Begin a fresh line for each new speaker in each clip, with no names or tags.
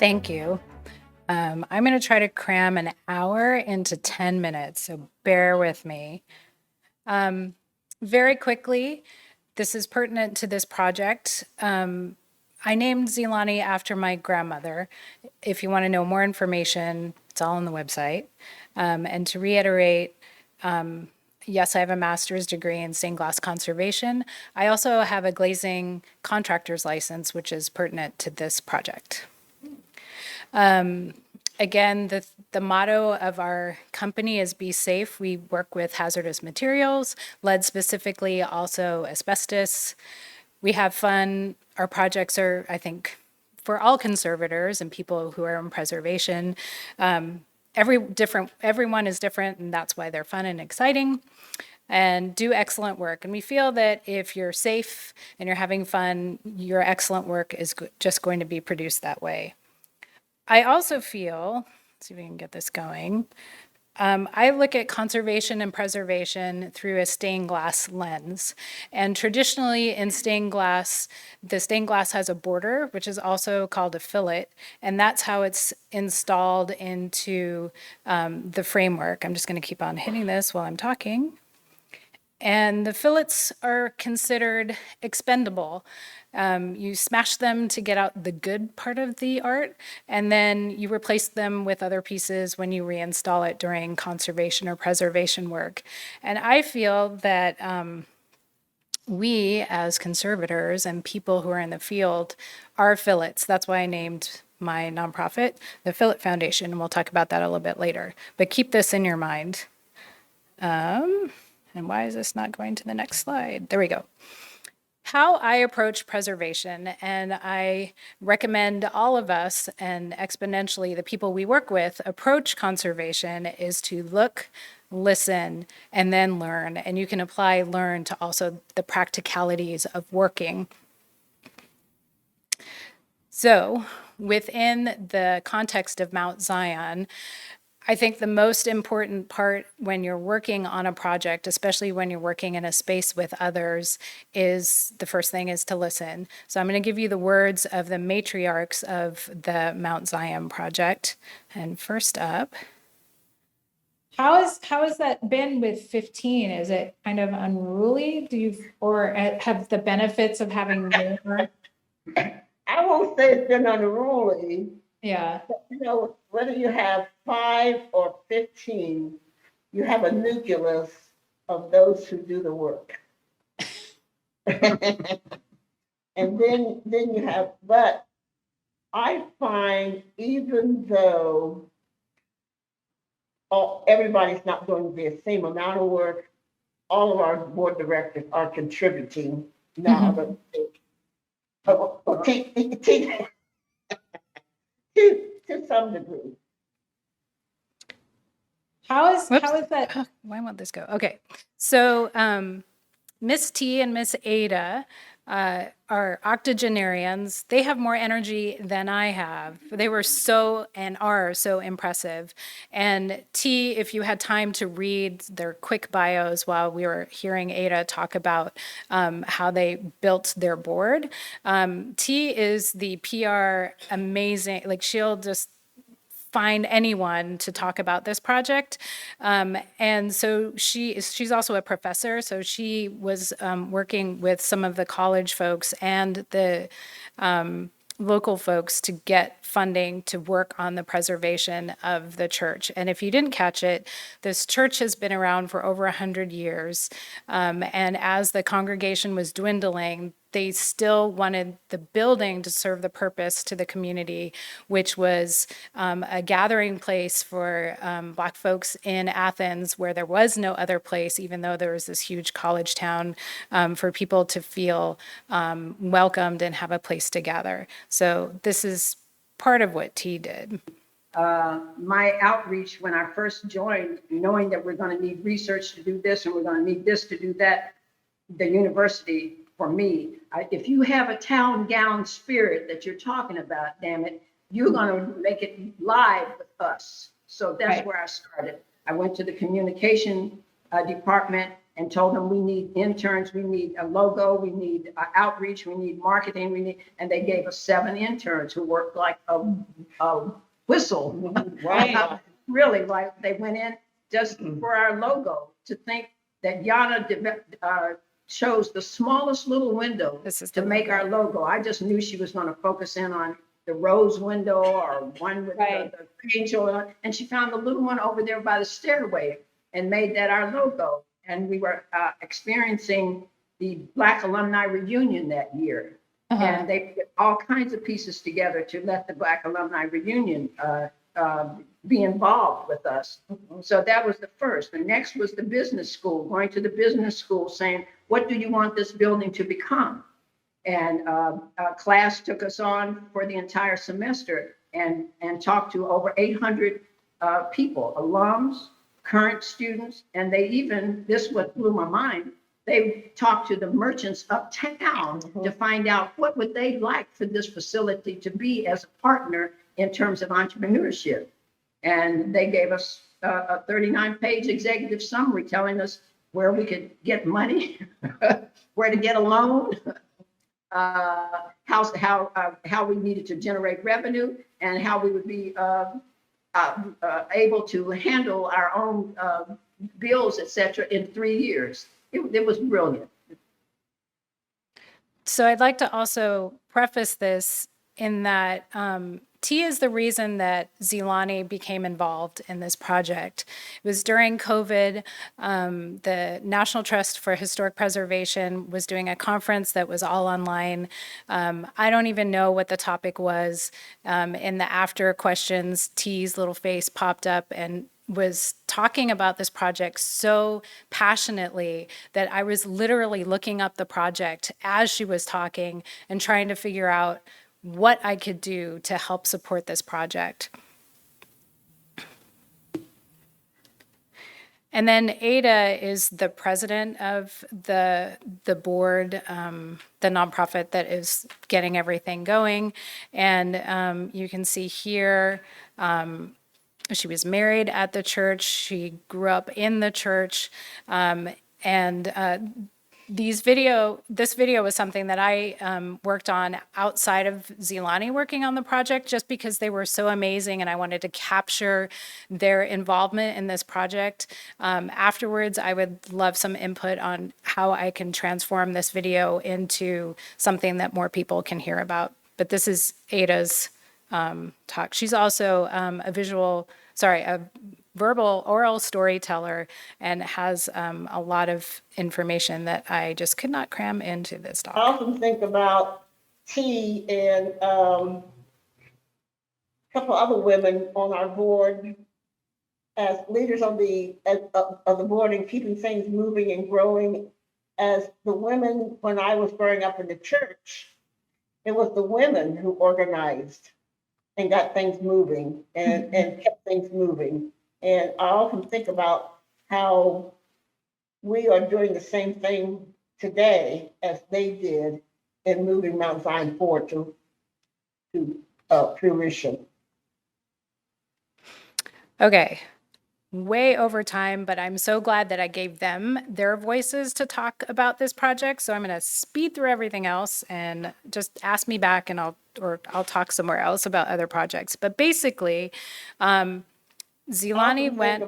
Thank you. I'm going to try to cram an hour into 10 minutes, so bear with me. Very quickly, this is pertinent to this project. I named Zilani after my grandmother. If you want to know more information, it's all on the website. And to reiterate, yes, I have a master's degree in stained glass conservation. I also have a glazing contractor's license, which is pertinent to this project. Again, the motto of our company is be safe. We work with hazardous materials, lead specifically, also asbestos. We have fun. Our projects are, I think, for all conservators and people who are in preservation. Everyone is different, and that's why they're fun and exciting and do excellent work. And we feel that if you're safe and you're having fun, your excellent work is just going to be produced that way. I also feel, let's see if we can get this going. I look at conservation and preservation through a stained glass lens. And traditionally in stained glass, the stained glass has a border, which is also called a fillet. And that's how it's installed into the framework. I'm just going to keep on hitting this while I'm talking. And the fillets are considered expendable. You smash them to get out the good part of the art, and then you replace them with other pieces when you reinstall it during conservation or preservation work. And I feel that we, as conservators and people who are in the field, are fillets. That's why I named my nonprofit the Fillet Foundation, and we'll talk about that a little bit later. But keep this in your mind. And why is this not going to the next slide? There we go. How I approach preservation, and I recommend all of us and exponentially the people we work with approach conservation is to look, listen, and then learn. And you can apply learn to also the practicalities of working. So within the context of Mount Zion, I think the most important part when you're working on a project, especially when you're working in a space with others, is the first thing is to listen. So I'm going to give you the words of the matriarchs of the Mount Zion project. And first up, how has that been with 15? Is it kind of unruly? Or have the benefits of having more?
I won't say it's been unruly.
Yeah.
But, whether you have 5 or 15, you have a nucleus of those who do the work. And then you have, but I find even though everybody's not doing the same amount of work, all of our board directors are contributing now. To some degree.
How is that? Why won't this go? Okay. So Miss T and Miss Ada are octogenarians. They have more energy than I have. They were so and are so impressive. And T, if you had time to read their quick bios while we were hearing Ada talk about how they built their board, T is the PR amazing, like she'll just find anyone to talk about this project. And so she's also a professor. So she was working with some of the college folks and the local folks to get funding to work on the preservation of the church. And if you didn't catch it, this church has been around for over 100 years. And as the congregation was dwindling, they still wanted the building to serve the purpose to the community, which was a gathering place for Black folks in Athens, where there was no other place, even though there was this huge college town, for people to feel welcomed and have a place to gather. So this is part of what T did.
My outreach when I first joined, knowing that we're going to need research to do this and we're going to need this to do that, the university, for me, if you have a town gown spirit that you're talking about, damn it, you're going to make it live with us. So that's right. Where I started. I went to the communication department and told them we need interns, we need a logo, we need outreach, we need marketing, and they gave us 7 interns who worked like a whistle.
Right.
Really, like they went in just for our logo. To think that Yana chose the smallest little window to make our logo. I just knew she was going to focus in on the rose window or one with the angel, and she found the little one over there by the stairway and made that our logo. And we were experiencing the Black Alumni Reunion that year. And they put all kinds of pieces together to let the Black Alumni Reunion be involved with us. So that was the first. The next was the business school, going to the business school saying, what do you want this building to become? And a class took us on for the entire semester and talked to over 800 people, alums, current students, and they even, this what blew my mind, they talked to the merchants uptown to find out what would they like for this facility to be as a partner in terms of entrepreneurship. And they gave us a 39-page executive summary telling us where we could get money, where to get a loan, how we needed to generate revenue, and how we would be able to handle our own bills, et cetera, in 3 years. It was brilliant.
So I'd like to also preface this in that T is the reason that Zilani became involved in this project. It was during COVID. The National Trust for Historic Preservation was doing a conference that was all online. I don't even know what the topic was. In the after questions, T's little face popped up and was talking about this project so passionately that I was literally looking up the project as she was talking and trying to figure out what I could do to help support this project. And then Ada is the president of the board, the nonprofit that is getting everything going. And you can see here, she was married at the church. She grew up in the church. This video was something that I worked on outside of Zilani working on the project, just because they were so amazing and I wanted to capture their involvement in this project. Afterwards, I would love some input on how I can transform this video into something that more people can hear about. But this is Ada's talk. She's also a verbal oral storyteller and has a lot of information that I just could not cram into this talk.
I often think about T and a couple other women on our board as leaders of the board and keeping things moving and growing. As the women, when I was growing up in the church, it was the women who organized and got things moving and kept things moving. And I often think about how we are doing the same thing today as they did in moving Mount Zion forward to fruition.
Okay, way over time, but I'm so glad that I gave them their voices to talk about this project. So I'm going to speed through everything else and just ask me back and I'll talk somewhere else about other projects. But basically, Zilani went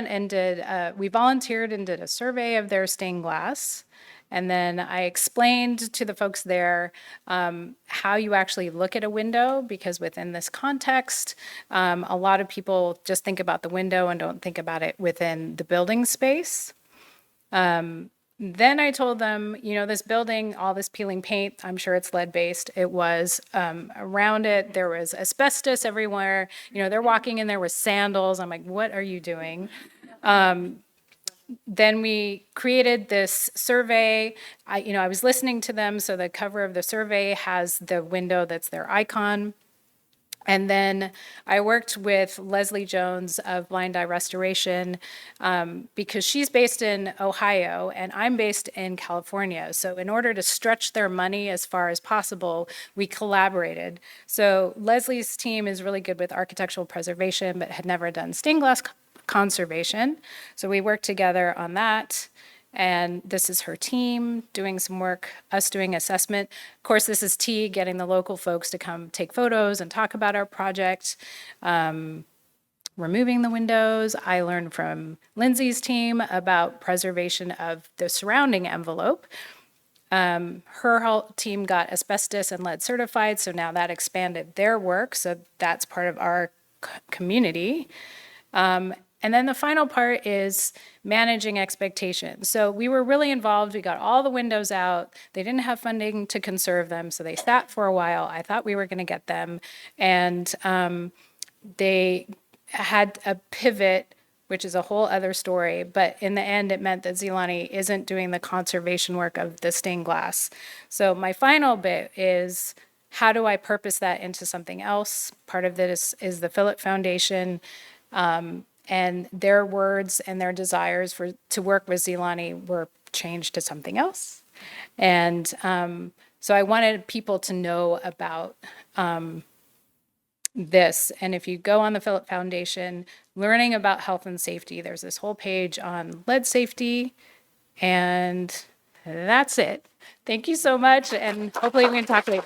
and did, we volunteered and did a survey of their stained glass. And then I explained to the folks there how you actually look at a window, because within this context, a lot of people just think about the window and don't think about it within the building space. Then I told them, this building, all this peeling paint, I'm sure it's lead-based. It was. Around it, there was asbestos everywhere. They're walking in there with sandals. I'm like, what are you doing? Then we created this survey. I was listening to them, so the cover of the survey has the window that's their icon. And then I worked with Leslie Jones of Blind Eye Restoration because she's based in Ohio and I'm based in California. So in order to stretch their money as far as possible, we collaborated. So Leslie's team is really good with architectural preservation, but had never done stained glass conservation. So we worked together on that. And this is her team doing some work, us doing assessment. Of course, this is T getting the local folks to come take photos and talk about our project. Removing the windows. I learned from Lindsay's team about preservation of the surrounding envelope. Her whole team got asbestos and lead certified, so now that expanded their work. So that's part of our community. And then the final part is managing expectations. So we were really involved. We got all the windows out. They didn't have funding to conserve them, so they sat for a while. I thought we were going to get them. And they had a pivot, which is a whole other story. But in the end, it meant that Zilani isn't doing the conservation work of the stained glass. So my final bit is, how do I purpose that into something else? Part of this is the Phillip Foundation. And their words and their desires to work with Zilani were changed to something else. And so I wanted people to know about this. And if you go on the Phillip Foundation, learning about health and safety, there's this whole page on lead safety. And that's it. Thank you so much. And hopefully we can talk later.